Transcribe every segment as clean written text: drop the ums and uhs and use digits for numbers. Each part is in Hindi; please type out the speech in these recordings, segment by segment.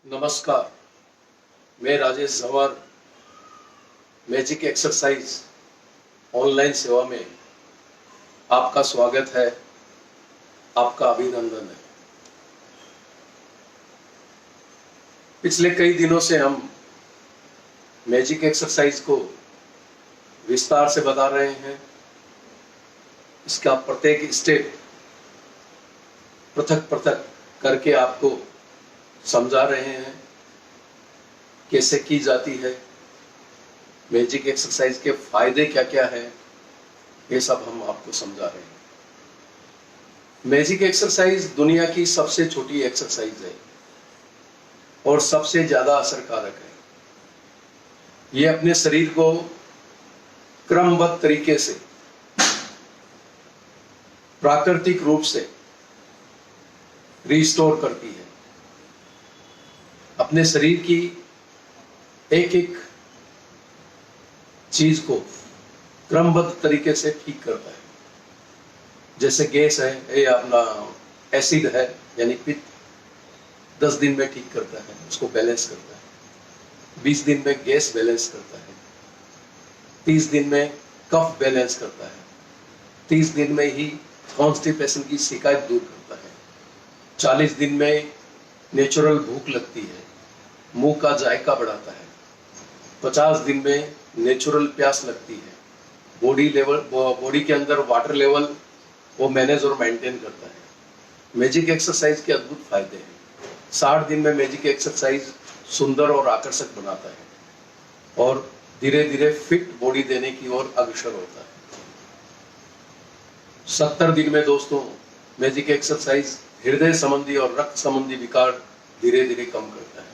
नमस्कार। मैं राजेश जवार मैजिक एक्सरसाइज ऑनलाइन सेवा में आपका स्वागत है, आपका अभिनंदन है। पिछले कई दिनों से हम मैजिक एक्सरसाइज को विस्तार से बता रहे हैं। इसका प्रत्येक स्टेप पृथक पृथक करके आपको समझा रहे हैं कैसे की जाती है, मैजिक एक्सरसाइज के फायदे क्या क्या है, ये सब हम आपको समझा रहे हैं। मैजिक एक्सरसाइज दुनिया की सबसे छोटी एक्सरसाइज है और सबसे ज्यादा असरकारक है। ये अपने शरीर को क्रमबद्ध तरीके से प्राकृतिक रूप से रिस्टोर करती है। अपने शरीर की एक एक चीज को क्रमबद्ध तरीके से ठीक करता है। जैसे गैस है या अपना एसिड है यानी पित्त, 10 दिन में ठीक करता है, उसको बैलेंस करता है। 20 दिन में गैस बैलेंस करता है। 30 दिन में कफ बैलेंस करता है। 30 दिन में ही कॉन्स्टिपेशन की शिकायत दूर करता है। 40 दिन में नेचुरल भूख लगती है, मुंह का जायका बढ़ाता है। 50 दिन में नेचुरल प्यास लगती है। बॉडी के अंदर वाटर लेवल वो मैनेज और मेंटेन करता है। मैजिक एक्सरसाइज के अद्भुत फायदे हैं। 60 दिन में मैजिक एक्सरसाइज सुंदर और आकर्षक बनाता है और धीरे धीरे फिट बॉडी देने की ओर अग्रसर होता है। 70 दिन में दोस्तों मैजिक एक्सरसाइज हृदय संबंधी और रक्त संबंधी विकार धीरे धीरे कम करता है।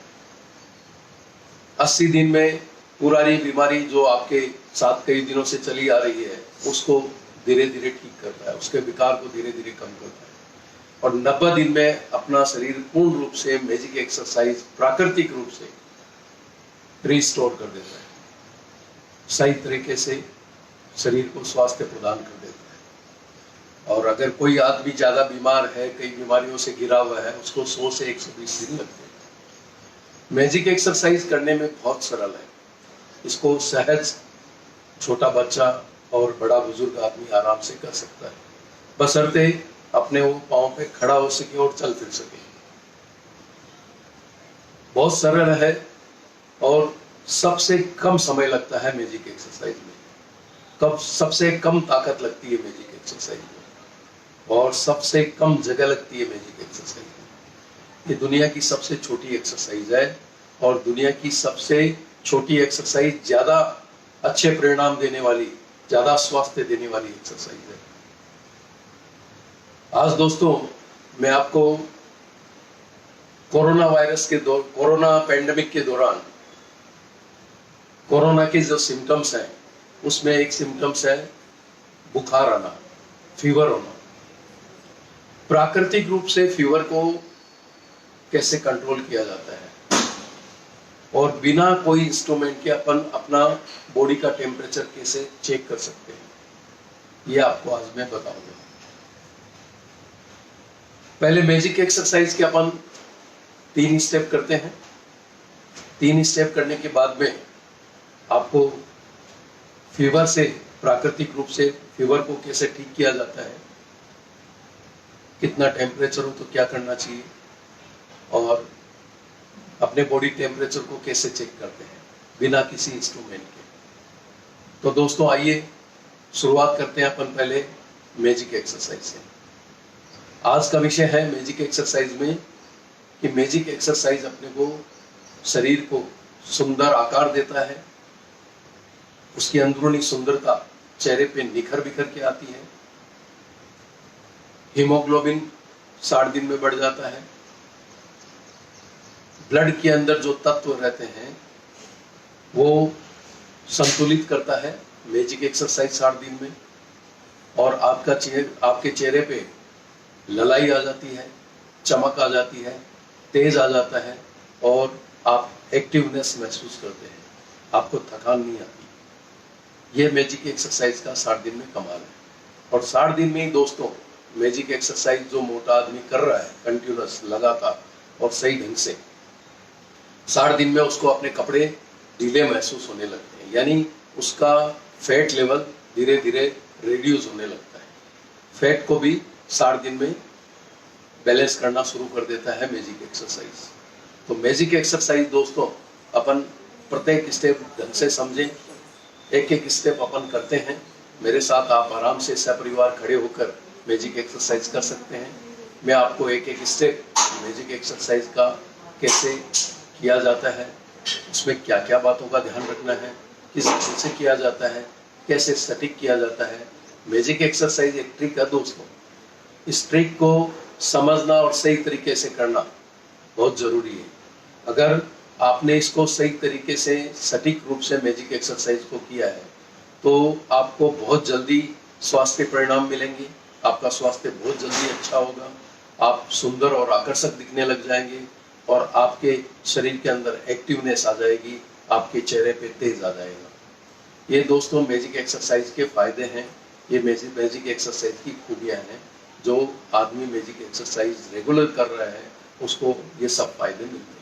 80 दिन में पुरानी बीमारी जो आपके साथ कई दिनों से चली आ रही है उसको धीरे धीरे ठीक करता है, उसके विकार को धीरे धीरे कम करता है। और 90 दिन में अपना शरीर पूर्ण रूप से मैजिक एक्सरसाइज प्राकृतिक रूप से रिस्टोर कर देता है, सही तरीके से शरीर को स्वास्थ्य प्रदान कर देता है। और अगर कोई आदमी ज्यादा बीमार है, कई बीमारियों से घिरा हुआ है, उसको 100 से 120 दिन लगते हैं। मैजिक एक्सरसाइज करने में बहुत सरल है। इसको सहज छोटा बच्चा और बड़ा बुजुर्ग आदमी आराम से कर सकता है, बशर्ते अपने वो पांव पे खड़ा हो सके और चल फिर सके। बहुत सरल है और सबसे कम समय लगता है मैजिक एक्सरसाइज में। कब सबसे कम ताकत लगती है मैजिक एक्सरसाइज में और सबसे कम जगह लगती है मैजिक एक्सरसाइज में। ये दुनिया की सबसे छोटी एक्सरसाइज है और दुनिया की सबसे छोटी एक्सरसाइज ज्यादा अच्छे परिणाम देने वाली, ज्यादा स्वास्थ्य देने वाली एक्सरसाइज है। आज दोस्तों मैं आपको कोरोना पेंडेमिक के दौरान कोरोना के जो सिम्टम्स हैं उसमें एक सिम्टम्स है बुखार आना, फीवर होना। प्राकृतिक रूप से फीवर को कैसे कंट्रोल किया जाता है और बिना कोई इंस्ट्रूमेंट के अपन अपना बॉडी का टेम्परेचर कैसे चेक कर सकते हैं, ये आपको आज मैं बताऊंगा। पहले मैजिक एक्सरसाइज के अपन 3 स्टेप करते हैं। 3 स्टेप करने के बाद में आपको फीवर से, प्राकृतिक रूप से फीवर को कैसे ठीक किया जाता है, कितना टेम्परेचर हो तो क्या करना चाहिए और अपने बॉडी टेम्परेचर को कैसे चेक करते हैं बिना किसी इंस्ट्रूमेंट के। तो दोस्तों आइए शुरुआत करते हैं अपन पहले मैजिक एक्सरसाइज से। आज का विषय है मैजिक एक्सरसाइज में कि मैजिक एक्सरसाइज अपने को शरीर को सुंदर आकार देता है। उसकी अंदरूनी सुंदरता चेहरे पे निखर बिखर के आती है। हीमोग्लोबिन 60 दिन में बढ़ जाता है। ब्लड के अंदर जो तत्व रहते हैं वो संतुलित करता है मैजिक एक्सरसाइज 60 दिन में। और आपके चेहरे पे ललाई आ जाती है, चमक आ जाती है, तेज आ जाता है और आप एक्टिवनेस महसूस करते हैं, आपको थकान नहीं आती। यह मैजिक एक्सरसाइज का 60 दिन में कमाल है। और 60 दिन में ही दोस्तों मैजिक एक्सरसाइज जो मोटा आदमी कर रहा है कंटिन्यूअस लगातार और सही ढंग से, 60 दिन में उसको अपने कपड़े ढीले महसूस होने लगते हैं, यानी उसका फैट लेवल धीरे धीरे रिड्यूस होने लगता है। फैट को भी 60 दिन में बैलेंस करना शुरू कर देता है मैजिक एक्सरसाइज। तो मैजिक एक्सरसाइज दोस्तों अपन प्रत्येक स्टेप ढंग से समझें, एक एक स्टेप अपन करते हैं। मेरे साथ आप आराम से सपरिवार खड़े होकर मैजिक एक्सरसाइज कर सकते हैं। मैं आपको एक एक स्टेप मैजिक एक्सरसाइज का कैसे किया जाता है, उसमें क्या क्या बातों का ध्यान रखना है, किस ढंग से किया जाता है, कैसे सटीक किया जाता है। मैजिक एक्सरसाइज एक ट्रिक है दोस्तों, इस ट्रिक को समझना और सही तरीके से करना बहुत जरूरी है। अगर आपने इसको सही तरीके से सटीक रूप से मैजिक एक्सरसाइज को किया है तो आपको बहुत जल्दी स्वास्थ्य परिणाम मिलेंगे, आपका स्वास्थ्य बहुत जल्दी अच्छा होगा, आप सुंदर और आकर्षक दिखने लग जाएंगे और आपके शरीर के अंदर एक्टिवनेस आ जाएगी, आपके चेहरे पे तेज आ जाएगा। ये दोस्तों मैजिक एक्सरसाइज के फायदे हैं, ये मैजिक एक्सरसाइज की खूबियां हैं। जो आदमी मैजिक एक्सरसाइज रेगुलर कर रहा है उसको ये सब फायदे मिलते हैं।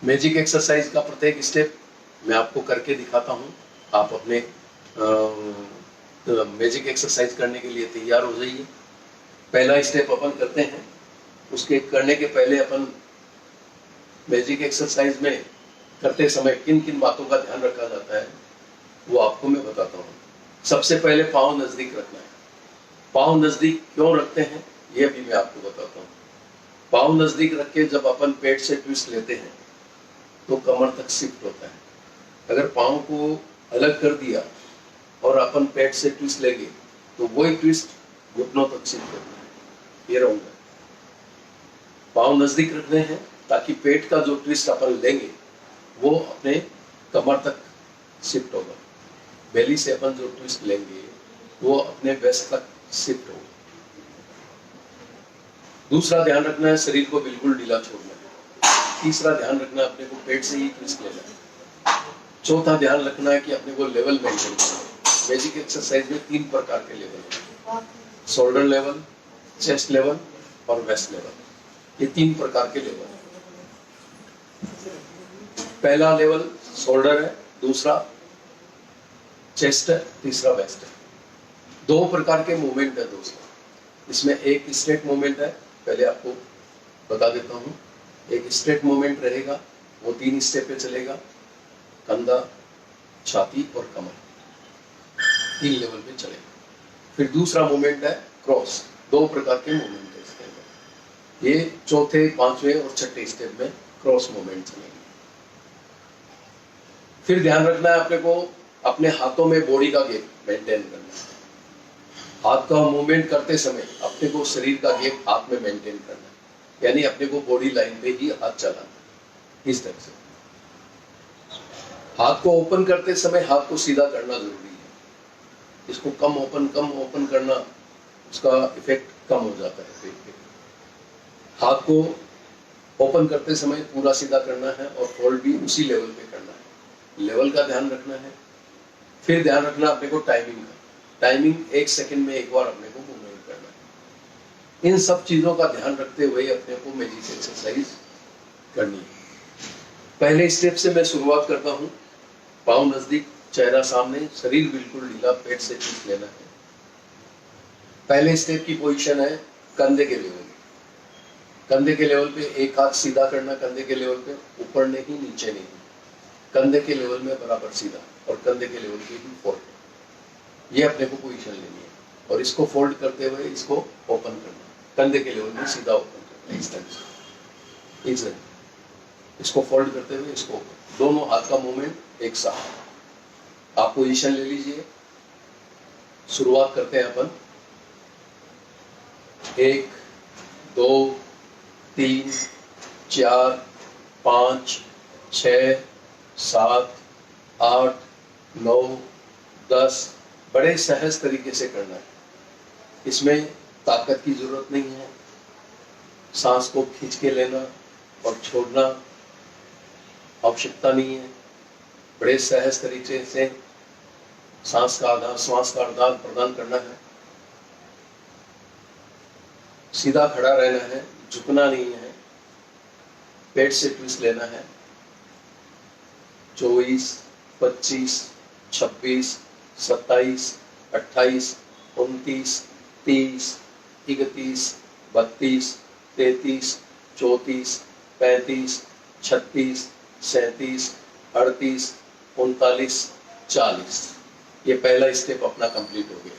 मैजिक एक्सरसाइज का प्रत्येक स्टेप मैं आपको करके दिखाता हूँ। आप अपने मैजिक एक्सरसाइज करने के लिए तैयार हो जाइए। पहला स्टेप अपन करते हैं, उसके करने के पहले अपन मैजिक एक्सरसाइज में करते समय किन किन बातों का ध्यान रखा जाता है वो आपको मैं बताता हूँ। सबसे पहले पाँव नजदीक रखना है। पाँव नजदीक क्यों रखते हैं ये भी मैं आपको बताता हूँ। पाँव नजदीक रख के जब अपन पेट से ट्विस्ट लेते हैं तो कमर तक शिफ्ट होता है। अगर पाँव को अलग कर दिया और अपन पेट से ट्विस्ट लेंगे तो वही ट्विस्ट घुटनों तक शिफ्ट होता है। ये रहूंगा, पाँव नजदीक रखने हैं ताकि पेट का जो ट्विस्ट अपन लेंगे वो अपने कमर तक शिफ्ट होगा। बेली से अपन जो ट्विस्ट लेंगे वो अपने वेस्ट तक शिफ्ट होगा। दूसरा ध्यान रखना है शरीर को बिल्कुल ढीला छोड़ना है। तीसरा ध्यान रखना है अपने को पेट से ही ट्विस्ट लेना है। चौथा ध्यान रखना है कि अपने को लेवल मेंटेन करना है। मैजिक एक्सरसाइज में 3 प्रकार के लेवल हैं, शोल्डर लेवल, चेस्ट लेवल और वेस्ट लेवल। ये 3 प्रकार के लेवल हैं। पहला लेवल शोल्डर है, दूसरा चेस्ट है, तीसरा वेस्ट है। 2 प्रकार के मूवमेंट है दोस्तों। इसमें एक स्ट्रेट मूवमेंट है, पहले आपको बता देता हूँ। एक स्ट्रेट मूवमेंट रहेगा, वो 3 स्टेप पे चलेगा, कंधा, छाती और कमर, 3 लेवल पे चलेगा। फिर दूसरा मूवमेंट है क्रॉस। 2 प्रकार के मूवमेंट है इसके अंदर। ये चौथे, पांचवें और छठे स्टेप में क्रॉस मूवमेंट चलेंगे। फिर ध्यान रखना है अपने को अपने हाथों में बॉडी का गैप मेंटेन करना है। हाथ का मूवमेंट करते समय अपने को शरीर का गैप हाथ में मेंटेन करना है, यानी अपने को बॉडी लाइन पे ही हाथ चलाना है। इस तरह से हाथ को ओपन करते समय हाथ को सीधा करना जरूरी है। इसको कम ओपन करना, उसका इफेक्ट कम हो जाता है पेट पे। हाथ को ओपन करते समय पूरा सीधा करना है और फोल्ड भी उसी लेवल पे करना है। लेवल का ध्यान रखना है। फिर ध्यान रखना अपने को टाइमिंग का। टाइमिंग 1 सेकंड में एक बार अपने को मूवमेंट करना है। इन सब चीजों का ध्यान रखते हुए अपने को मैजिक एक्सरसाइज करनी है। पहले स्टेप से मैं शुरुआत करता हूँ। पाँव नजदीक, चेहरा सामने, शरीर बिल्कुल ढीला, पेट से ट्विस्ट लेना है। पहले स्टेप की पोजीशन है कंधे के लेवल। कंधे के लेवल पे एक हाथ सीधा करना, कंधे के लेवल पे, ऊपर नहीं नीचे नहीं, कंधे के लेवल में बराबर सीधा और कंधे के लेवल पे ही फोल्ड। ये अपने को पोजीशन लेनी है और इसको फोल्ड करते हुए इसको ओपन करना, कंधे के लेवल में सीधा ओपन करना। इस तरह से इसको फोल्ड करते हुए इसको ओपन, दोनों हाथ का मूवमेंट एक साथ। आप पोजीशन ले लीजिए। शुरुआत करते हैं अपन। 1 2 3 4 5 6 7 8 9 10। बड़े सहज तरीके से करना है। इसमें ताकत की जरूरत नहीं है। सांस को खींच के लेना और छोड़ना आवश्यकता नहीं है। बड़े सहज तरीके से श्वास का आदान प्रदान करना है। सीधा खड़ा रहना है, झुकना नहीं है। पेट से ट्विस्ट लेना है। 24, 25, 26, 27, 28, 29, 30, 31, 32, 33, 34, 35, 36, 37, 38, 39, 40। ये पहला स्टेप अपना कंप्लीट हो गया।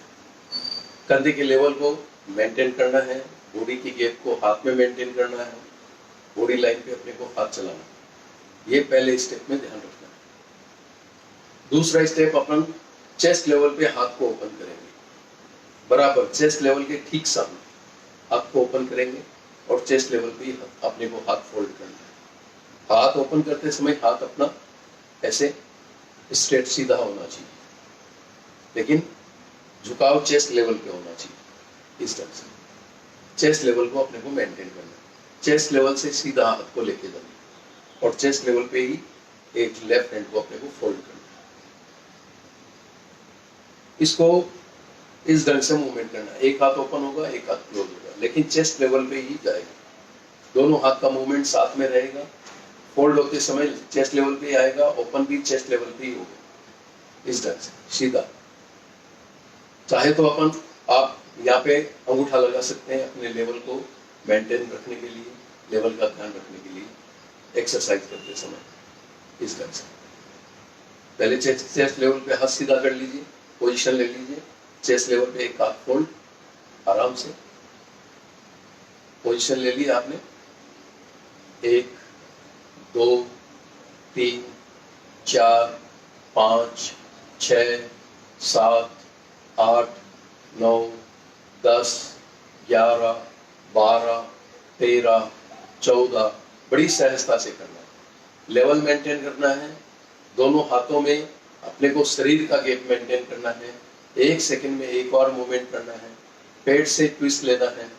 कंधे के लेवल को मेंटेन करना है, बॉडी की गैप को हाथ में मेंटेन करना है, बॉडी लाइन पे अपने को हाथ चलाना है। ये पहले स्टेप में ध्यान रखना है। दूसरा स्टेप अपन चेस्ट लेवल पे हाथ को ओपन करेंगे, बराबर चेस्ट लेवल के ठीक सामने हाथ को ओपन करेंगे और चेस्ट लेवल पे अपने को हाथ फोल्ड करना है। हाथ ओपन करते समय हाथ अपना ऐसे स्ट्रेट सीधा होना चाहिए, लेकिन झुकाव चेस्ट लेवल पे होना चाहिए। इस तरह से चेस्ट लेवल को अपने को मेंटेन करना है। चेस्ट लेवल से सीधा हाथ को लेके जाना और चेस्ट लेवल पे ही एक लेफ्ट हैंड को अपने को फोल्ड करना है। इसको इस ढंग से मूवमेंट करना है। एक हाथ ओपन होगा, एक हाथ क्लोज होगा, लेकिन चेस्ट लेवल पे ही जाएगा। दोनों हाथ का मूवमेंट साथ में रहेगा। फोल्ड होते समय चेस्ट लेवल पे ही आएगा, ओपन भी चेस्ट लेवल पे ही होगा। इस ढंग से सीधा। चाहे तो आप यहाँ पे अंगूठा लगा सकते हैं अपने लेवल को मेंटेन रखने के लिए, लेवल का ध्यान रखने के लिए एक्सरसाइज करते समय। इस ढंग से पहले चेस्ट लेवल पे हाथ सीधा कर लीजिए, पोजीशन ले लीजिए। चेस्ट लेवल पे एक हाथ फोल्ड, आराम से पोजीशन ले ली आपने। 1, 2, 3, 4, 5, 6, 7, 8, 9, 10, 11, 12, 13, 14। बड़ी सहजता से करना है। लेवल मेंटेन करना है। दोनों हाथों में अपने को शरीर का गैप मेंटेन करना है। 1 सेकंड में एक और मूवमेंट करना है। पेट से ट्विस्ट लेना है।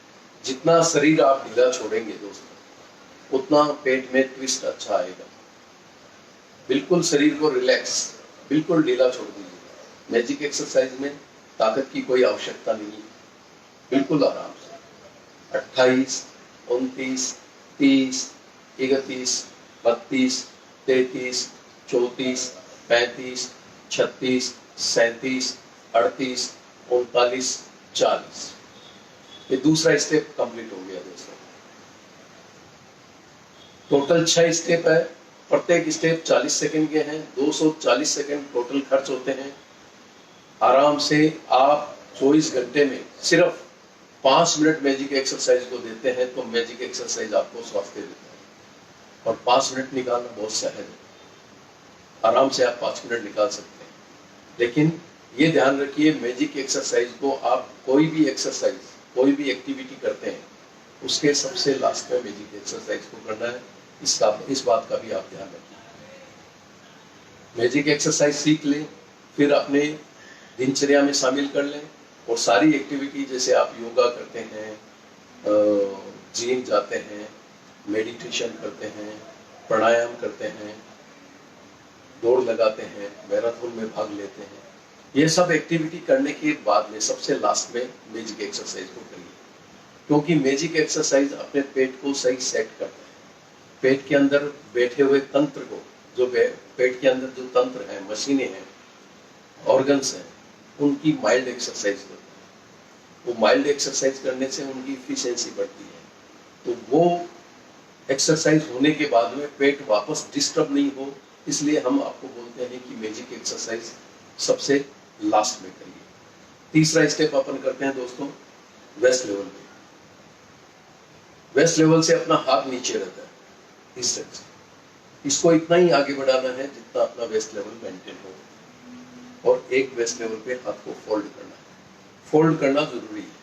जितना शरीर आप ढीला छोड़ेंगे दोस्तों, उतना पेट में ट्विस्ट अच्छा आएगा। बिल्कुल शरीर को रिलैक्स, बिल्कुल ढीला छोड़ दीजिए। मैजिक एक्सरसाइज में ताकत की कोई आवश्यकता नहीं है, बिल्कुल आराम से। 28, 29, 30, 31, 32, 33, 34, 35, 36, 37, 38, 39, 40। ये दूसरा स्टेप कंप्लीट हो गया दोस्तों। टोटल 6 स्टेप है। प्रत्येक स्टेप 40 सेकंड के हैं। 240 सेकंड टोटल खर्च होते हैं। आराम से आप 24 घंटे में सिर्फ 5 मिनट मैजिक एक्सरसाइज को देते हैं तो मैजिक एक्सरसाइज आपको स्वास्थ्य देता है। और 5 मिनट निकालना बहुत सहज है। आराम से आप 5 मिनट निकाल सकते हैं। लेकिन ये ध्यान रखिए, मैजिक एक्सरसाइज को आप कोई भी एक्सरसाइज, कोई भी एक्टिविटी करते हैं, उसके सबसे लास्ट में मैजिक एक्सरसाइज को करना है। इस बात का भी आप ध्यान रखिए। मैजिक एक्सरसाइज सीख लें, फिर अपने दिनचर्या में शामिल कर लें। और सारी एक्टिविटी, जैसे आप योगा करते हैं, जिम जाते हैं, मेडिटेशन करते हैं, प्राणायाम करते हैं, दौड़ लगाते हैं, मैराथन में भाग लेते हैं, ये सब एक्टिविटी करने के बाद में सबसे लास्ट में मैजिक एक्सरसाइज को करिए। क्योंकि मैजिक एक्सरसाइज अपने पेट को सही सेट करता है। पेट के अंदर बैठे हुए तंत्र को, जो पेट के अंदर जो तंत्र है, मशीनें हैं, ऑर्गन्स हैं, उनकी माइल्ड एक्सरसाइज करते हैं। वो माइल्ड एक्सरसाइज करने से उनकी इफिशिएंसी बढ़ती है। तो वो एक्सरसाइज होने के बाद में पेट वापस डिस्टर्ब नहीं हो, इसलिए हम आपको बोलते हैं कि मैजिक एक्सरसाइज सबसे लास्ट में करिए। तीसरा स्टेप अपन करते हैं दोस्तों वेस्ट लेवल पे। वेस्ट लेवल से अपना हाथ नीचे रहता है, इस तरह से। इसको इतना ही आगे बढ़ाना है जितना अपना वेस्ट लेवल मेंटेन हो। और एक वेस्ट लेवल पे हाथ को फोल्ड करना है। फोल्ड करना जरूरी है,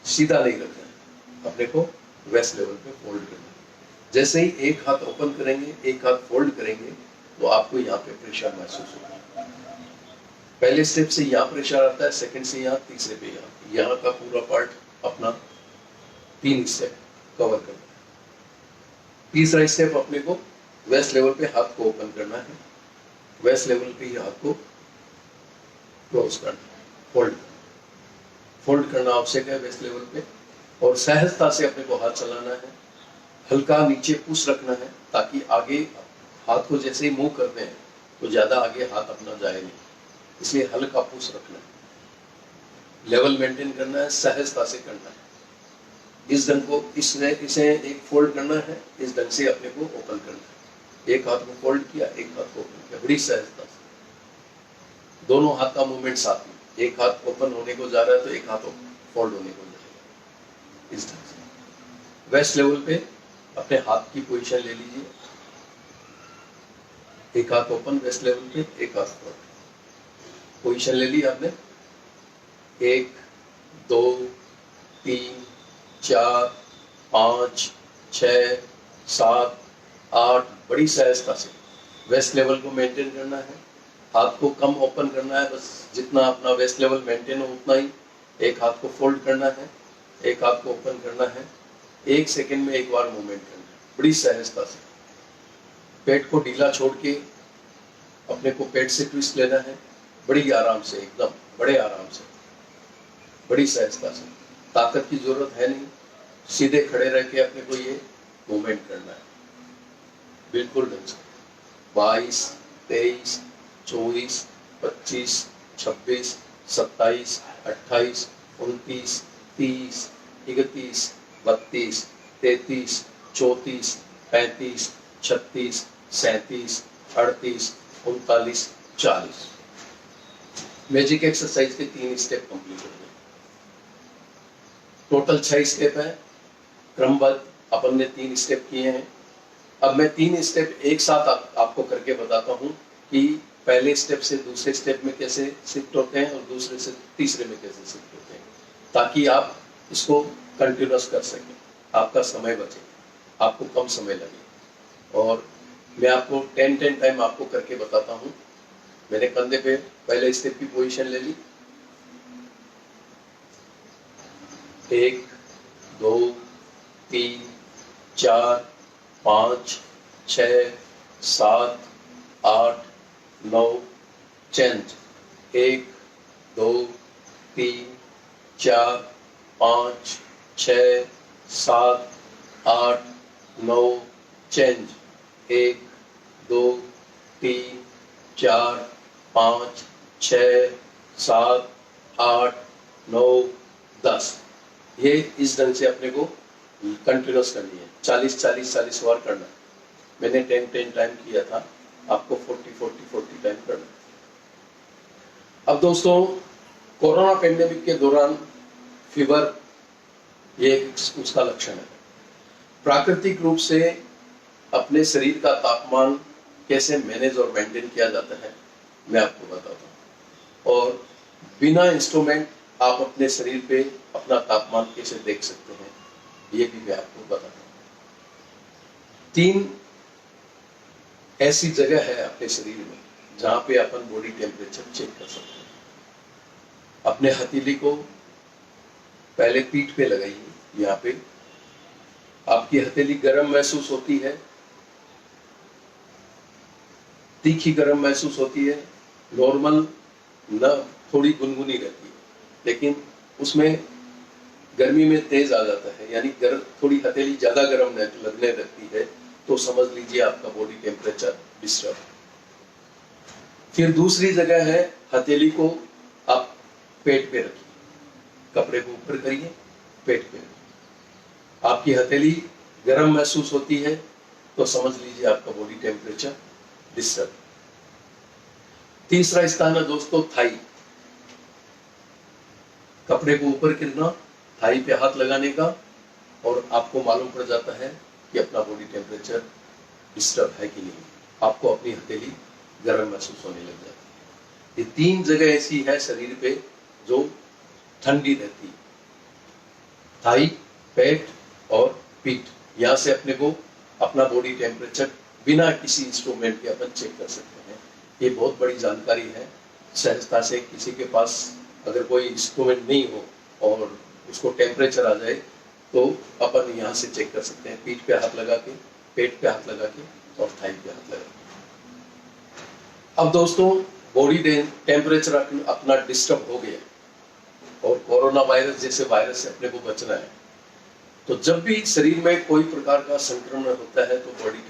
सीधा नहीं रखना है। अपने को वेस्ट लेवल पे फोल्ड करना है। जैसे ही एक हाथ ओपन करेंगे, एक हाथ फोल्ड करेंगे, तो आपको यहाँ पे प्रेशर महसूस होगा। पहले स्टेप से यहाँ प्रेशर आता है, सेकंड से यहाँ, तीसरे पे यहाँ का पूरा पार्ट अपना 3 स्टेप कवर करना है। तीसरा स्टेप अपने को वेस्ट लेवल पे हाथ को ओपन करना है, वेस्ट लेवल पे ही हाथ को क्लोज करना है, फोल्ड करना आवश्यक है वेस्ट लेवल पे। और सहजता से अपने को हाथ चलाना है। हल्का नीचे पुश रखना है ताकि आगे हाथ को जैसे ही मूव करते हैं तो ज्यादा आगे हाथ अपना जाए नहीं, इसलिए हल्का पुश रखना है। लेवल मेंटेन करना है, सहजता से करना है। इस ढंग को इसे एक फोल्ड करना है, इस ढंग से अपने को ओपन करना है। एक हाथ को फोल्ड किया, एक हाथ को ओपन किया, बड़ी सहजता से। दोनों हाथ का मूवमेंट साथ में, एक हाथ ओपन होने को जा रहा है तो एक हाथ फोल्ड होने को जाएगा, इस ढंग से। वेस्ट लेवल पे अपने हाथ की पोजीशन ले लीजिए, एक हाथ ओपन वेस्ट लेवल पे, एक हाथ फोल्ड। पोजीशन ले ली आपने, 1 2 3 4 5 6 7 8, बड़ी सहजता से वेस्ट लेवल को मेंटेन करना है। हाथ को कम ओपन करना है, बस जितना अपना वेस्ट लेवल मेंटेन हो उतना ही। एक हाथ को फोल्ड करना है, एक हाथ को ओपन करना है, 1 सेकेंड में एक बार मूवमेंट करना है, बड़ी सहजता से। पेट को ढीला छोड़ के अपने को पेट से ट्विस्ट लेना है, बड़ी आराम से, एकदम बड़े आराम से, बड़ी सहजता से। ताकत की जरूरत है नहीं, सीधे खड़े रह के अपने को ये मूवमेंट करना है, बिल्कुल ढंग से। 22 23 24 25 26 27 28 29 30 31 32 33 34 35 36 37 38 39 40। मैजिक एक्सरसाइज के 3 स्टेप कंप्लीट हो गए। टोटल 6 स्टेप है, क्रमबद्ध अपन ने 3 स्टेप किए हैं। अब मैं 3 स्टेप एक साथ आपको करके बताता हूं कि पहले स्टेप से दूसरे स्टेप में कैसे शिफ्ट होते हैं और दूसरे से तीसरे में कैसे शिफ्ट होते हैं, ताकि आप इसको कंटिन्यूस कर सकें, आपका समय बचे, आपको कम समय लगे। और मैं आपको 10 टाइम आपको करके बताता हूं। मैंने कंधे पे पहले स्टेप की पोजीशन ले ली, 1 2 3 4 5 6 7 8 9 चेंज। 1 2 3 4 5 6 7 8 9 चेंज। 1 2 3 4 5 6 7 8 9 10। ये इस ढंग से अपने को कंटिन्यूस करनी है, 40 बार करना है। मैंने 10 टाइम किया था, आपको 40 टाइम करना है। अब दोस्तों, कोरोना पेंडेमिक के दौरान फीवर ये उसका लक्षण है। प्राकृतिक रूप से अपने शरीर का तापमान कैसे मैनेज और मेंटेन किया जाता है मैं आपको बताता हूँ, और बिना इंस्ट्रूमेंट आप अपने शरीर पे अपना तापमान कैसे देख सकते हैं ये भी मैं आपको बताता हूँ। 3 ऐसी जगह है अपने शरीर में जहां पे अपन बॉडी टेम्परेचर चेक कर सकते हैं। अपने हथेली को पहले पीठ पे लगाइए, यहाँ पे आपकी हथेली गर्म महसूस होती है, तीखी गर्म महसूस होती है, नॉर्मल न थोड़ी गुनगुनी रहती है, लेकिन उसमें गर्मी में तेज आ जाता है, यानी थोड़ी हथेली ज्यादा गर्म लगने लगती है, तो समझ लीजिए आपका बॉडी टेम्परेचर डिस्टर्ब। फिर दूसरी जगह है, हथेली को आप पेट पे रखिए, कपड़े को ऊपर करिए, पेट पे रखिए। आपकी हथेली गर्म महसूस होती है तो समझ लीजिए आपका बॉडी टेम्परेचर डिस्टर्ब। तीसरा स्थान है दोस्तों थाई, कपड़े को ऊपर करना, थाई पे हाथ लगाने का, और आपको मालूम पड़ जाता है कि अपना बॉडी टेम्परेचर डिस्टर्ब है कि नहीं, आपको अपनी हथेली गर्म महसूस होने लग जाती है। ये 3 जगह ऐसी है शरीर पे जो ठंडी रहती है, थाई, पेट और पीठ। यहाँ से अपने को अपना बॉडी टेम्परेचर बिना किसी इंस्ट्रूमेंट के अपन चेक कर सकते हैं। ये बहुत बड़ी जानकारी है, सहजता से किसी के पास अगर कोई इंस्ट्रूमेंट नहीं हो और उसको टेम्परेचर आ जाए तो अपन यहाँ से चेक कर सकते हैं, पीठ पे हाथ लगा के, पेट पे हाथ लगा के और थाई पे हाथ लगा के। अब दोस्तों, बॉडी टेम्परेचर अपना डिस्टर्ब हो गया और कोरोना वायरस जैसे वायरस से अपने को बचना है, तो जब भी शरीर में कोई प्रकार का संक्रमण होता है तो बॉडी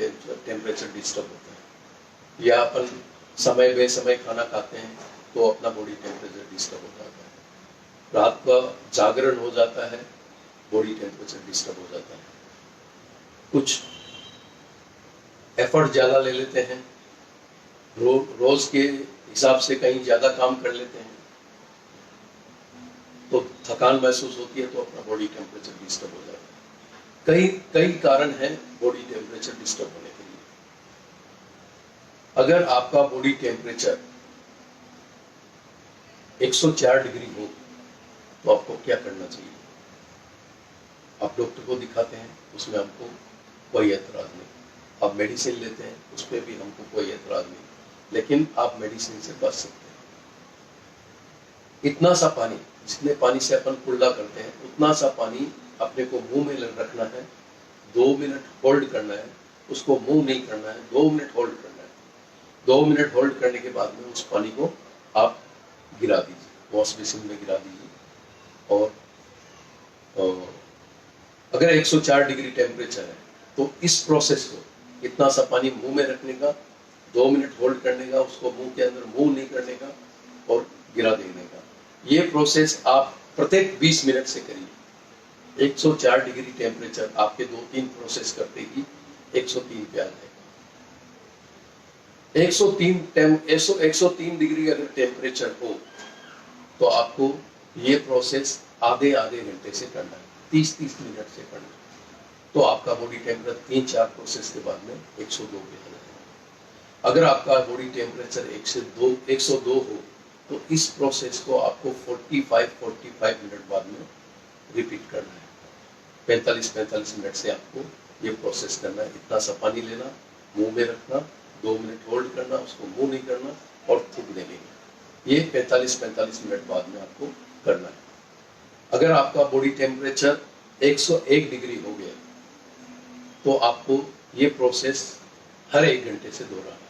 टेम्परेचर डिस्टर्ब होता है, या अपन समय बेसमय खाना खाते हैं तो अपना बॉडी टेम्परेचर डिस्टर्ब हो जाता है, रात का जागरण हो जाता है, बॉडी टेम्परेचर डिस्टर्ब हो जाता है, कुछ एफर्ट ज्यादा ले लेते हैं, रोज के हिसाब से कहीं ज्यादा काम कर लेते हैं तो थकान महसूस होती है, तो अपना बॉडी टेम्परेचर डिस्टर्ब हो जाता है। कई कई कारण हैं बॉडी टेम्परेचर डिस्टर्ब होने के लिए। अगर आपका बॉडी टेम्परेचर 104 डिग्री हो तो आपको क्या करना चाहिए? आप डॉक्टर को दिखाते हैं, उसमें हमको कोई एतराज नहीं, आप मेडिसिन लेते हैं, उस पर भी हमको कोई एतराज नहीं, लेकिन आप मेडिसिन से बच सकते हैं। इतना सा पानी, जितने पानी से अपन कुल्ला करते हैं उतना सा पानी अपने को मुंह में रखना है, 2 मिनट होल्ड करना है, उसको मुंह नहीं करना है, 2 मिनट होल्ड करना है। 2 मिनट होल्ड करने के बाद में उस पानी को आप गिरा दीजिए, वॉश बेसिन में गिरा दीजिए। और अगर 104 डिग्री टेम्परेचर है तो इस प्रोसेस को, इतना सा पानी मुंह में रखने का, 2 मिनट होल्ड करने का, उसको मुंह के अंदर मुंह नहीं करने का और गिरा देने का, ये प्रोसेस आप प्रत्येक 20 मिनट से करिए। 104 डिग्री टेम्परेचर आपके 2-3 प्रोसेस करते ही 103 पे आ जाएगा। 103 डिग्री अगर टेम्परेचर हो तो आपको ये प्रोसेस आधे घंटे से करना है, 30-30 मिनट से करना है, तो आपका बॉडी टेम्परेचर 3-4 प्रोसेस के बाद में 102 पे आ जाएगा। अगर आपका बॉडी टेम्परेचर 102 हो तो इस प्रोसेस को आपको 45 मिनट बाद में रिपीट करना है। 45 मिनट से आपको ये प्रोसेस करना है। इतना सा पानी लेना, मुंह में रखना, 2 मिनट होल्ड करना, उसको मुंह नहीं करना और थूक देने का। ये 45 मिनट बाद में आपको करना है। अगर आपका बॉडी टेम्परेचर 101 डिग्री हो गया तो आपको ये प्रोसेस हर 1 घंटे से दोहराना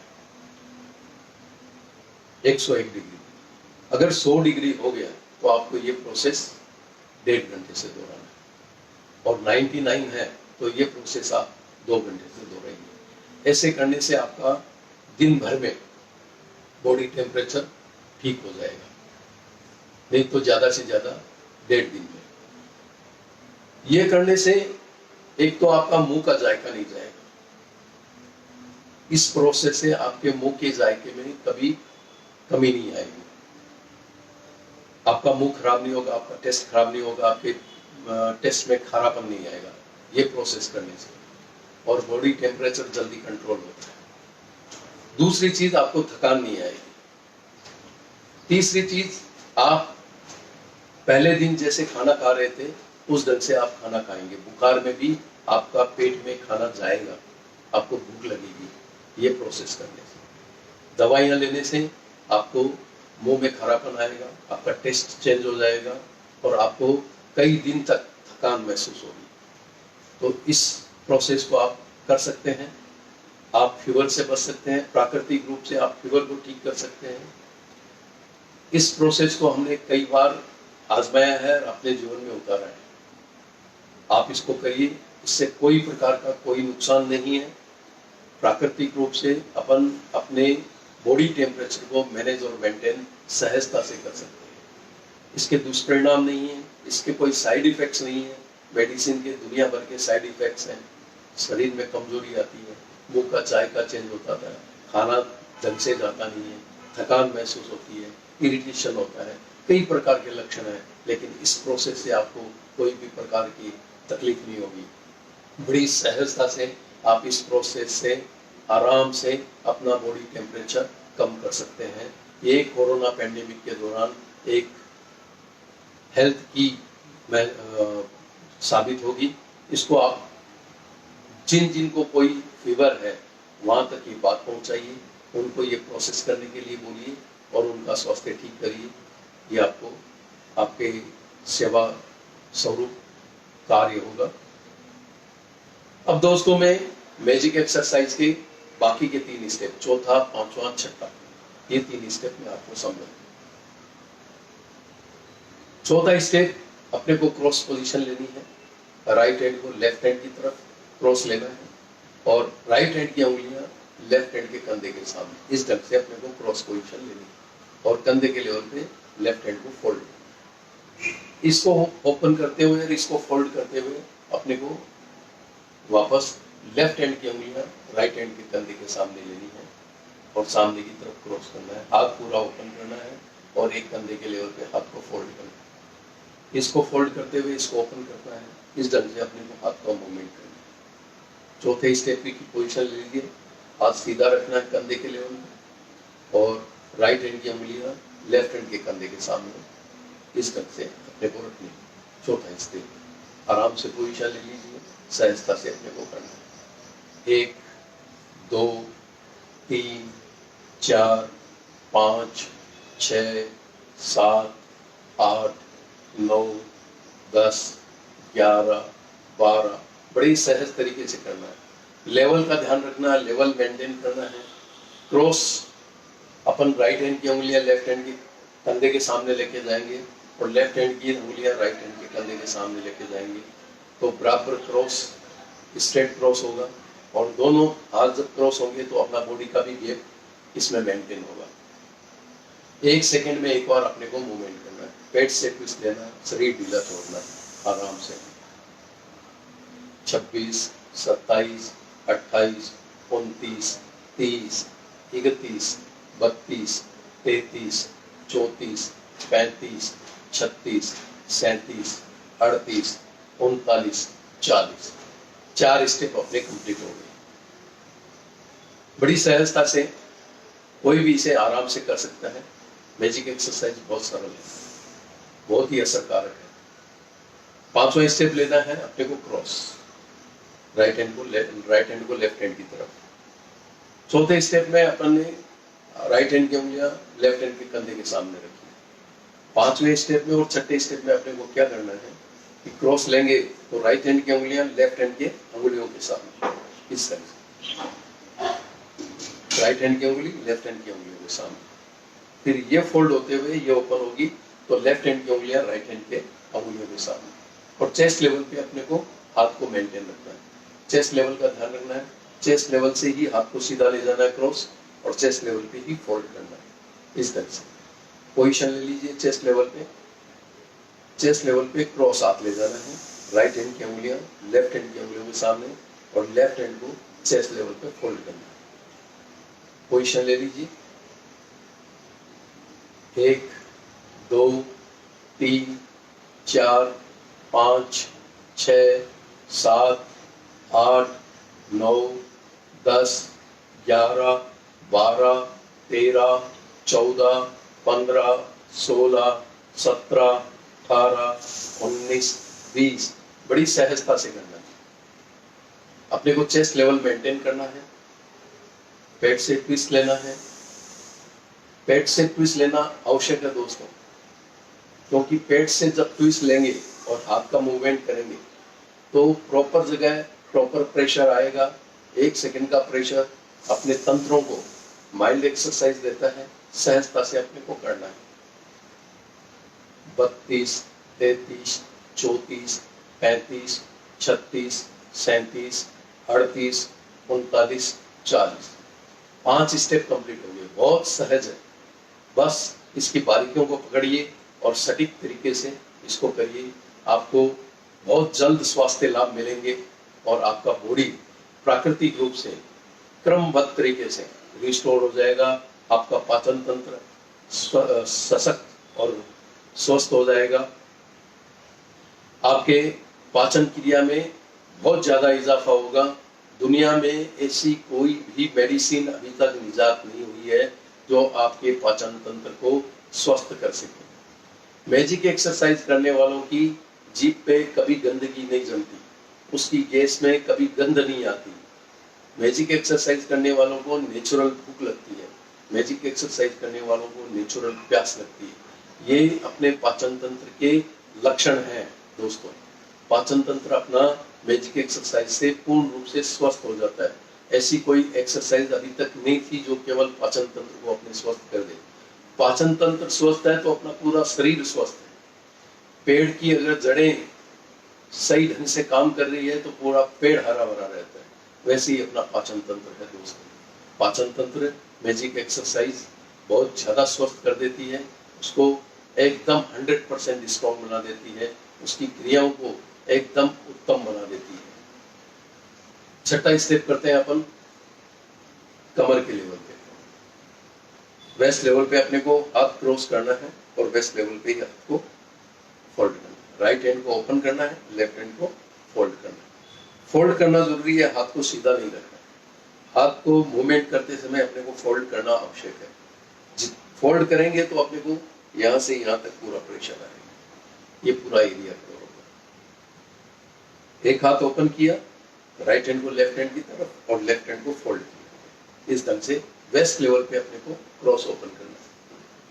है। 101 डिग्री। अगर 100 डिग्री हो गया तो आपको ये प्रोसेस 1.5 घंटे से दोहराना है, और 99 है तो ये प्रोसेस आप 2 घंटे से दोहराएंगे। ऐसे करने से आपका दिन भर में बॉडी टेम्परेचर ठीक हो जाएगा, नहीं तो ज्यादा से ज्यादा 1.5 दिन में। ये करने से एक तो आपका मुंह का जायका नहीं जाएगा, इस प्रोसेस से आपके मुंह के जायके में कभी कमी नहीं आएगी, आपका मुंह खराब नहीं होगा, आपका टेस्ट खराब नहीं होगा, आपके टेस्ट में खारापन नहीं आएगा ये प्रोसेस करने से, और बॉडी टेम्परेचर जल्दी कंट्रोल होता है। दूसरी चीज, आपको थकान नहीं आएगी। तीसरी चीज, आप पहले दिन जैसे खाना खा रहे थे उस ढंग से आप खाना खाएंगे। बुखार में भी आपका पेट में खाना जाएगा, आपको भूख लगेगी ये प्रोसेस करने से। दवाइयां लेने से आपको मुंह में खारापन आएगा, आपका टेस्ट चेंज हो जाएगा और आपको कई दिन तक थकान महसूस होगी। तो इस प्रोसेस को आप कर सकते हैं। आप फीवर से बच सकते हैं, प्राकृतिक रूप से आप फीवर को ठीक कर सकते हैं। इस प्रोसेस को हमने कई बार आजमाया है और अपने जीवन में उतारा है। आप इसको करिए, इससे कोई प्रकार का कोई नुकसान नहीं है। प्राकृतिक रूप से अपन अपने बॉडी टेम्परेचर को मैनेज और मेंटेन सहजता से कर सकते हैं। इसके दुष्परिणाम नहीं है, इसके कोई साइड इफेक्ट्स नहीं है। मेडिसिन के दुनिया भर के साइड इफेक्ट्स हैं, शरीर में कमजोरी आती है, मुंह का जायका चेंज होता है, खाना ढंग से जाता नहीं है, थकान महसूस होती है, इरिटेशन होता है, कई प्रकार के लक्षण हैं। लेकिन इस प्रोसेस से आपको कोई भी प्रकार की तकलीफ नहीं होगी। बड़ी सहजता से आप इस प्रोसेस से आराम से अपना बॉडी टेम्परेचर कम कर सकते हैं। ये कोरोना पैंडेमिक के दौरान एक हेल्थ की साबित होगी। इसको आप जिन को कोई फीवर है वहां तक ये बात पहुंचाइए, उनको ये प्रोसेस करने के लिए बोलिए और उनका स्वास्थ्य ठीक करिए। ये आपको आपके सेवा स्वरूप कार्य होगा। अब दोस्तों, मैं मैजिक एक्सरसाइज के बाकी के 3 स्टेप, चौथा, 5वां, 6वां, ये 3 स्टेप में आपको समझाऊंगा। चौथा स्टेप, अपने को क्रॉस पोजीशन लेनी है। राइट हैंड को लेफ्ट हैंड की तरफ क्रॉस लेना है और राइट हैंड की उंगलियां लेफ्ट हैंड के कंधे के सामने, इस ढंग से अपने को क्रॉस पोजीशन लेनी है और कंधे के लेवल पे लेफ्ट हैंड को फोल्ड, इसको ओपन करते हुए और इसको फोल्ड करते हुए अपने को वापस लेफ्ट हैंड की उंगलियां राइट हैंड के कंधे के सामने लेनी है और सामने की तरफ क्रॉस करना है, हाथ पूरा ओपन करना है और एक कंधे के लेवल पे हाथ को फोल्ड करना है, इसको फोल्ड करते हुए इसको ओपन करना है, इस ढंग से अपने को हाथ का मूवमेंट करना है। चौथे स्टेप की पोजीशन ले लीजिए, हाथ सीधा रखना है कंधे के लेवल में और राइट हैंड की उंगलियां लेफ्ट हैंड के कंधे के सामने, इस ढंग से अपने को रखनी है। चौथा स्टेप, आराम से पोजीशन ले लीजिए, सहजता से अपने को करना है। 1 2 3 4 5 6 7 8 9 10 11 12, बड़ी सहज तरीके से करना है। लेवल का ध्यान रखना है, लेवल मेंटेन करना है। क्रॉस अपन राइट हैंड की उंगलियां लेफ्ट हैंड के कंधे के सामने लेके जाएंगे और लेफ्ट हैंड की उंगलियां राइट हैंड के कंधे के सामने लेके जाएंगे तो बराबर क्रॉस, स्ट्रेट क्रॉस होगा और दोनों हाथ जब क्रॉस होंगे तो अपना बॉडी का भी गैप इसमें मेंटेन होगा। 1 सेकंड में एक बार अपने को मूवमेंट करना है, पेट से ट्विस्ट लेना है, शरीर ढीला छोड़ना है, आराम से। 26 27 28 29 30 31 32 33 34 35 36 37 38 39 40, 4 स्टेप अपने कंप्लीट हो गए। बड़ी सहजता से कोई भी इसे आराम से कर सकता है। मैजिक एक्सरसाइज बहुत सरल है, बहुत ही असरकारक है। 5वां स्टेप लेना है अपने को क्रॉस, राइट हैंड को लेफ्ट हैंड की तरफ। चौथे स्टेप में अपन ने राइट हैंड की उंगलियां लेफ्ट हैंड के कंधे के सामने रखी है। 5वें स्टेप में और छठे स्टेप में अपने को क्या करना है कि क्रॉस लेंगे तो राइट हैंड की उंगलियां लेफ्ट हैंड के अंगुलियों के सामने, इस तरह से राइट हैंड की उंगली लेफ्ट हैंड की उंगलियों के सामने, फिर ये फोल्ड होते हुए ये ओपन होगी तो लेफ्ट हैंड की उंगलियां राइट हैंड के अंगुलियों के सामने और चेस्ट लेवल पे अपने को हाथ को मेंटेन रखना है। चेस्ट लेवल का ध्यान रखना है, चेस्ट लेवल से ही हाथ को सीधा ले जाना है क्रॉस और चेस्ट लेवल पे ही फोल्ड करना है, इस तरह से। पोजीशन ले लीजिए चेस्ट लेवल पे, चेस्ट लेवल पे क्रॉस हाथ ले जाना है, राइट हैंड की उंगलियां लेफ्ट हैंड की उंगलियों के सामने और लेफ्ट हैंड को चेस्ट लेवल पे फोल्ड करना है। पोजीशन ले लीजिए, 1 2 3 4 5 6 7 8 9 10 11 12 13 14 15 16 17 18 19 20, बड़ी सहजता से करना है। अपने को चेस्ट लेवल मेंटेन करना है, पेट से ट्विस्ट लेना है। पेट से ट्विस्ट लेना आवश्यक है दोस्तों, क्योंकि पेट से जब ट्विस्ट लेंगे और हाथ का मूवमेंट करेंगे तो प्रॉपर जगह प्रॉपर प्रेशर आएगा। 1 सेकंड का प्रेशर अपने तंत्रों को माइल्ड एक्सरसाइज देता है, सहजता से अपने को करना है। 32 33 34 35 36 37 38 39 40, 5 स्टेप कंप्लीट हो गए। बहुत सहज है, बस इसकी बारीकियों को पकड़िए और सटीक तरीके से इसको करिए, आपको बहुत जल्द स्वास्थ्य लाभ मिलेंगे और आपका बॉडी प्राकृतिक रूप से क्रमबद्ध तरीके से रिस्टोर हो जाएगा। आपका पाचन तंत्र सशक्त और स्वस्थ हो जाएगा। आपके पाचन क्रिया में बहुत ज्यादा इजाफा होगा। दुनिया में ऐसी कोई भी मेडिसिन अभी तक निजात नहीं हुई है जो आपके पाचन तंत्र को स्वस्थ कर सके। मैजिक एक्सरसाइज करने वालों की जीभ पे कभी गंदगी नहीं जमती, उसकी गैस में कभी गंध नहीं आती। मैजिक एक्सरसाइज करने वालों को नेचुरल भूख लगती है, मैजिक एक्सरसाइज करने वालों को नेचुरल प्यास लगती है। ये अपने पाचन तंत्र के लक्षण हैं दोस्तों। पाचन तंत्र अपना मैजिक एक्सरसाइज से पूर्ण रूप से स्वस्थ हो जाता है। ऐसी कोई एक्सरसाइज अभी तक नहीं थी जो केवल पाचन तंत्र को अपने स्वस्थ कर दे। पाचन तंत्र स्वस्थ है तो अपना पूरा शरीर स्वस्थ है। पेड़ की अगर जड़ें सही ढंग से काम कर रही है तो पूरा पेड़ हरा भरा रहता है। वैसे ही अपना पाचन तंत्र है दोस्तों। पाचन तंत्र मैजिक एक्सरसाइज बहुत ज़्यादा स्वस्थ कर देती है, उसको एकदम 100% स्ट्रॉन्ग बना देती है, उसकी क्रियाओं को एकदम उत्तम बना देती है। छठा स्टेप करते हैं अपन कमर के लेवल पे। वेस्ट लेवल पे अपने को हाथ क्रॉस करना है और वेस्ट लेवल पे ही हाथ को फोल्ड करना है। राइट हैंड को ओपन करना है, लेफ्ट हैंड को फोल्ड करना है। फोल्ड करना जरूरी है, हाथ को सीधा नहीं रखना है। हाथ को मूवमेंट करते समय अपने को फोल्ड करना आवश्यक है। फोल्ड करेंगे तो अपने को यहाँ से यहाँ तक पूरा प्रेशर आएगा, ये पूरा एरिया कवर होगा। एक हाथ ओपन किया, राइट हैंड को लेफ्ट हैंड की तरफ और लेफ्ट हैंड को फोल्ड किया। इस ढंग से वेस्ट लेवल पे अपने को क्रॉस ओपन करना है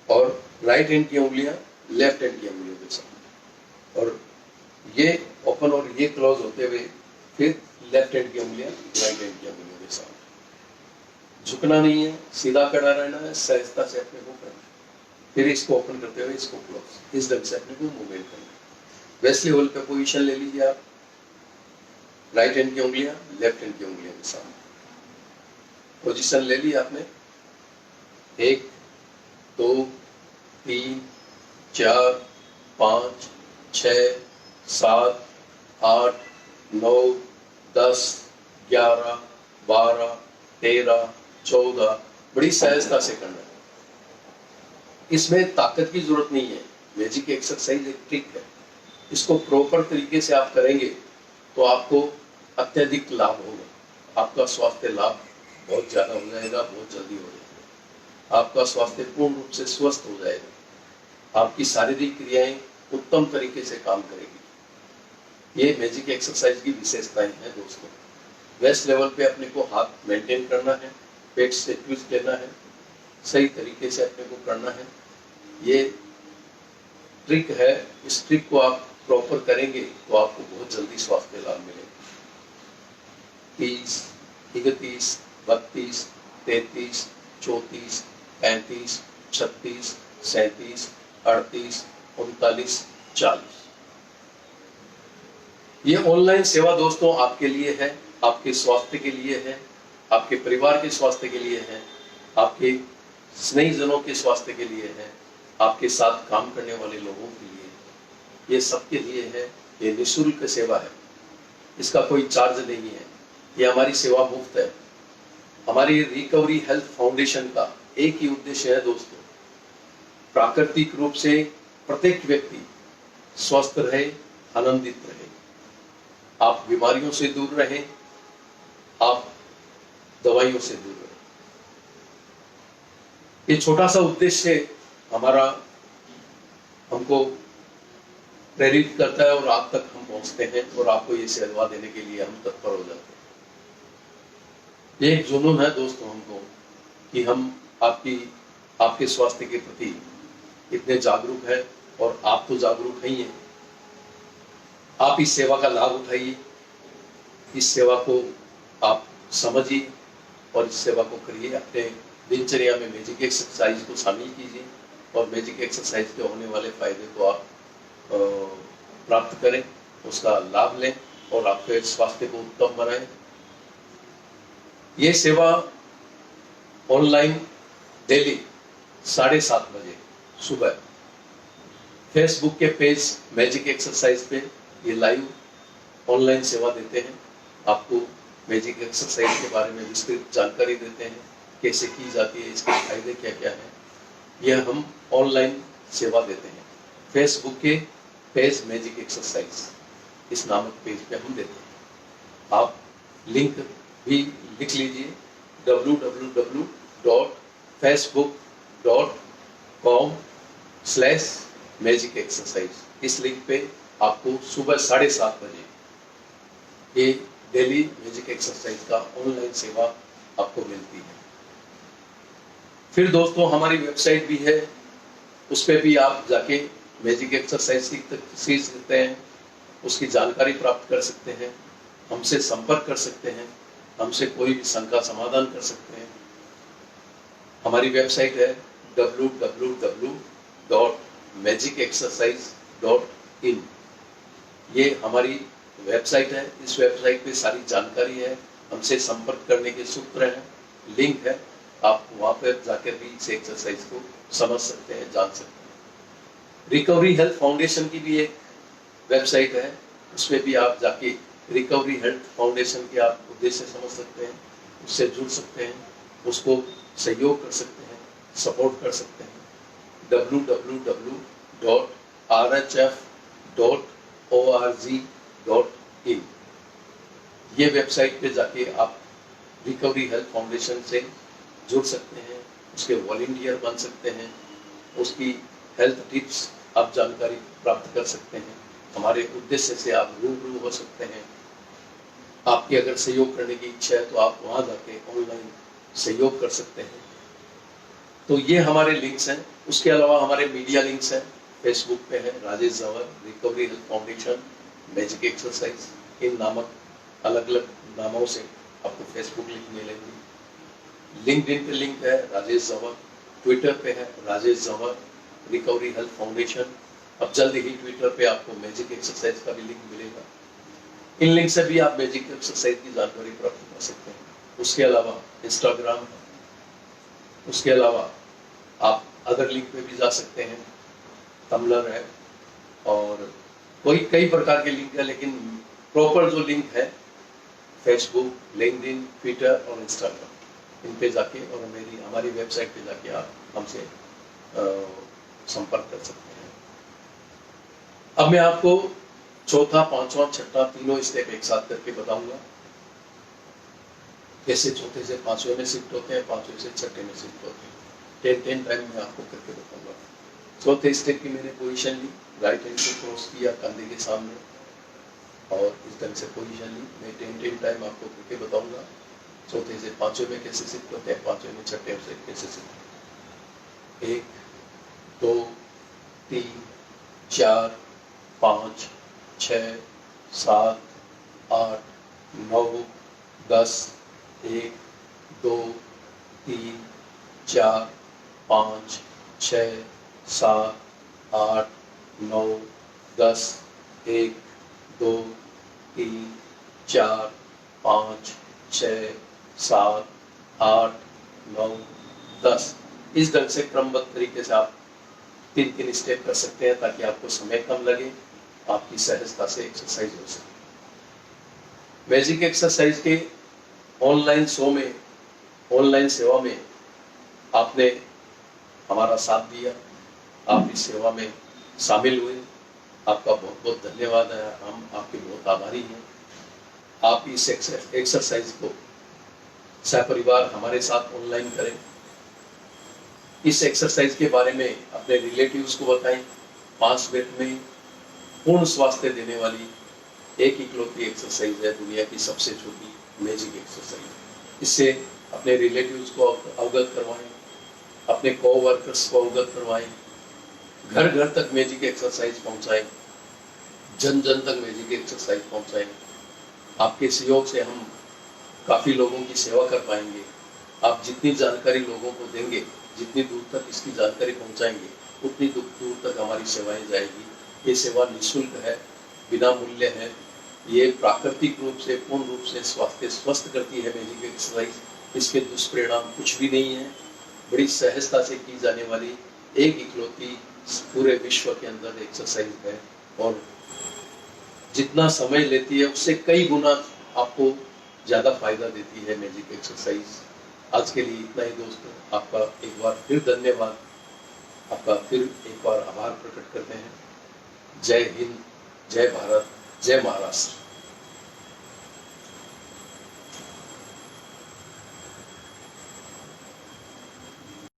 और राइट हैंड की उंगलियां लेफ्ट हैंड की उंगलियों के साथ, और ये ओपन और ये क्लोज होते हुए फिर लेफ्ट हैंड की उंगलियां राइट हैंड की उंगलियों के साथ। झुकना नहीं है, सीधा खड़ा रहना है, सहजता से अपने को करना है। फिर इसको ओपन करते हुए इसको क्लोज, इस ढंग से अपने को मूवमेंट करना है। वेस्ट लेवल पे पोजीशन ले लीजिए आप, राइट हैंड की उंगलियां लेफ्ट हैंड की उंगलियों के साथ। पोजीशन ले ली आपने, 1 2 3 4 5 6 7 8 9 10 11 12 13 14, बड़ी सहजता से करना है। इसमें ताकत की जरूरत नहीं है, मैजिक एक्सरसाइज एक ट्रिक है। इसको प्रॉपर तरीके से आप करेंगे तो आपको अत्यधिक लाभ होगा। आपका स्वास्थ्य लाभ बहुत ज्यादा हो जाएगा, बहुत जल्दी हो जाएगा। आपका स्वास्थ्य पूर्ण रूप से स्वस्थ हो जाएगा, आपकी शारीरिक क्रियाएं उत्तम तरीके से काम करेगी। ये मैजिक एक्सरसाइज की विशेषताएं हैं दोस्तों। वेस्ट लेवल पे अपने को हाथ मेंटेन करना है, पेट से ट्विस्ट लेना है, सही तरीके से अपने को करना है। ये ट्रिक है, इस ट्रिक को आप प्रॉपर करेंगे तो आपको बहुत जल्दी स्वास्थ्य लाभ मिलेगा। 30 31 32 33 34 35 36 37 38 39 40। ये ऑनलाइन सेवा दोस्तों आपके लिए है, आपके स्वास्थ्य के लिए है, आपके परिवार के स्वास्थ्य के लिए है, आपके स्नेहीजनों के स्वास्थ्य के लिए है, आपके साथ काम करने वाले लोगों के लिए है। ये सबके लिए है, ये निःशुल्क सेवा है, इसका कोई चार्ज नहीं है, ये हमारी सेवा मुफ्त है। हमारी रिकवरी हेल्थ फाउंडेशन का एक ही उद्देश्य है दोस्तों, प्राकृतिक रूप से प्रत्येक व्यक्ति स्वस्थ रहे, आनंदित रहे, आप बीमारियों से दूर रहें, आप दवाइयों से दूर रहें। ये छोटा सा उद्देश्य हमारा हमको प्रेरित करता है और आप तक हम पहुंचते हैं और आपको ये सेवा देने के लिए हम तत्पर हो जाते हैं। ये एक जुनून है दोस्तों हमको कि हम आपके स्वास्थ्य के प्रति इतने जागरूक हैं, और आप तो जागरूक ही हैं। आप इस सेवा का लाभ उठाइए, इस सेवा को आप समझिए और इस सेवा को करिए। अपने दिनचर्या में मैजिक एक्सरसाइज को शामिल कीजिए और मैजिक एक्सरसाइज के होने वाले फायदे को आप प्राप्त करें, उसका लाभ लें और आपके स्वास्थ्य को उत्तम बनाएं। ये सेवा ऑनलाइन डेली 7:30 बजे सुबह फेसबुक के पेज मैजिक एक्सरसाइज पे ये लाइव ऑनलाइन सेवा देते हैं। आपको मैजिक एक्सरसाइज के बारे में विस्तृत जानकारी देते हैं, कैसे की जाती है, इसके फायदे क्या क्या हैं, यह हम ऑनलाइन सेवा देते हैं। फेसबुक के पेज मैजिक एक्सरसाइज इस नामक पेज पे हम देते हैं। आप लिंक भी लिख लीजिए, www.facebook.com/magicexercise। इस लिंक पे आपको सुबह 7:30 बजे ये डेली मैजिक एक्सरसाइज का ऑनलाइन सेवा आपको मिलती है। फिर दोस्तों हमारी वेबसाइट भी है, उस पर भी आप जाके मैजिक एक्सरसाइज सीख सकते हैं, उसकी जानकारी प्राप्त कर सकते हैं, हमसे संपर्क कर सकते हैं, हमसे कोई भी शंका समाधान कर सकते हैं। हमारी वेबसाइट है www.magicexercise.in। ये हमारी वेबसाइट है, इस वेबसाइट पे सारी जानकारी है, हमसे संपर्क करने के सूत्र हैं, लिंक है, आप वहाँ पर जाकर भी इस एक्सरसाइज को समझ सकते हैं, जान सकते हैं। रिकवरी हेल्थ फाउंडेशन की भी एक वेबसाइट है, उसमें भी आप जाके रिकवरी हेल्थ फाउंडेशन के आप उद्देश्य समझ सकते हैं, उससे जुड़ सकते हैं, उसको सहयोग कर सकते हैं, सपोर्ट कर सकते हैं। www.rhf.org.in ये वेबसाइट पे जाके आप रिकवरी हेल्थ फाउंडेशन से जुड़ सकते हैं, उसके वॉलंटियर बन सकते हैं, उसकी हेल्थ टिप्स आप जानकारी प्राप्त कर सकते हैं, हमारे उद्देश्य से आप रूबरू हो सकते हैं। आपकी अगर सहयोग करने की इच्छा है तो आप वहाँ जाके ऑनलाइन सहयोग कर सकते हैं। तो ये हमारे लिंक्स हैं। उसके अलावा हमारे मीडिया लिंक्स हैं, फेसबुक पे है Rajesh Jawar, recovery health foundation, magic exercise, इन नामक अलग अलग नामों से आपको फेसबुक लिंक मिलेंगे। लिंक्डइन पे लिंक है राजेश जवर, ट्विटर पे है Rajesh Jawar recovery health foundation. अब जल्द ही ट्विटर पे आपको मैजिक एक्सरसाइज का भी लिंक मिलेगा। इन लिंक से भी आप मैजिक एक्सरसाइज की जानकारी प्राप्त कर सकते हैं। उसके अलावा इंस्टाग्राम है, उसके अलावा आप अदर लिंक पे भी जा सकते हैं, टम्बलर है और कई प्रकार के लिंक है, लेकिन प्रॉपर जो लिंक है फेसबुक, लिंक्डइन, ट्विटर और इंस्टाग्राम, इन पे जाके और हमारी वेबसाइट पे जाके आप हमसे संपर्क कर सकते हैं। अब मैं आपको चौथा, पांचवा, छठा तीनों स्टेप एक साथ करके बताऊंगा, कैसे चौथे से पांचवें में शिफ्ट होते हैं, पांचवें से छठे में शिफ्ट होते हैं। 10 टाइम में आपको करके बताऊंगा। चौथे स्टेप की मैंने पोजीशन ली, राइट हैंड को क्रॉस किया कंधे के सामने और इस ढंग से पोजीशन ली। मैं 10 टाइम आपको करके बताऊंगा। चौथे से पांचवें में कैसे शिफ्ट होते हैं, पांचवें में छठे से कैसे शिफ्ट होते हैं। 1 2 3 4 5 6 7 8 9 10 1 2 3 4 5 6 7 8 9 10 1 2 3 4 5 6 7 8 9 10 इस ढंग से क्रमबद्ध तरीके से आप 3 स्टेप कर सकते हैं, ताकि आपको समय कम लगे, आपकी सहजता से एक्सरसाइज हो सके। मैजिक एक्सरसाइज के ऑनलाइन शो में, ऑनलाइन सेवा में आपने हमारा साथ दिया, आप इस सेवा में शामिल हुए, आपका बहुत बहुत धन्यवाद है। हम आपके बहुत आभारी हैं। आप इस एक्सरसाइज को सपरिवार हमारे साथ ऑनलाइन करें। इस एक्सरसाइज के बारे में अपने रिलेटिव्स को बताएं। 5 मिनट में पूर्ण स्वास्थ्य देने वाली एक इकलौती एक्सरसाइज है दुनिया की सबसे छोटी मैजिक एक्सरसाइज। इससे अपने रिलेटिव्स को अवगत करवाएं, अपने कोवर्कर्स को अवगत करवाएं, घर घर तक मैजिक एक्सरसाइज पहुंचाएं, जन जन तक मैजिक एक्सरसाइज पहुंचाएं। आपके सहयोग से हम काफ़ी लोगों की सेवा कर पाएंगे। आप जितनी जानकारी लोगों को देंगे, जितनी दूर तक इसकी जानकारी पहुंचाएंगे, उतनी दूर तक हमारी सेवाएं जाएगी। ये सेवा निःशुल्क है, बिना मूल्य है। ये प्राकृतिक रूप से, पूर्ण रूप से स्वास्थ्य स्वस्थ करती है मैजिक एक्सरसाइज। इसके दुष्परिणाम कुछ भी नहीं है। बड़ी सहजता से की जाने वाली एक इकलौती पूरे विश्व के अंदर एक्सरसाइज है, और जितना समय लेती है उससे कई गुना आपको ज़्यादा फायदा देती है मैजिक एक्सरसाइज। आज के लिए इतना ही दोस्तों, आपका एक बार फिर धन्यवाद, आपका फिर एक बार आभार प्रकट करते हैं। जय हिंद, जय भारत, जय महाराष्ट्र।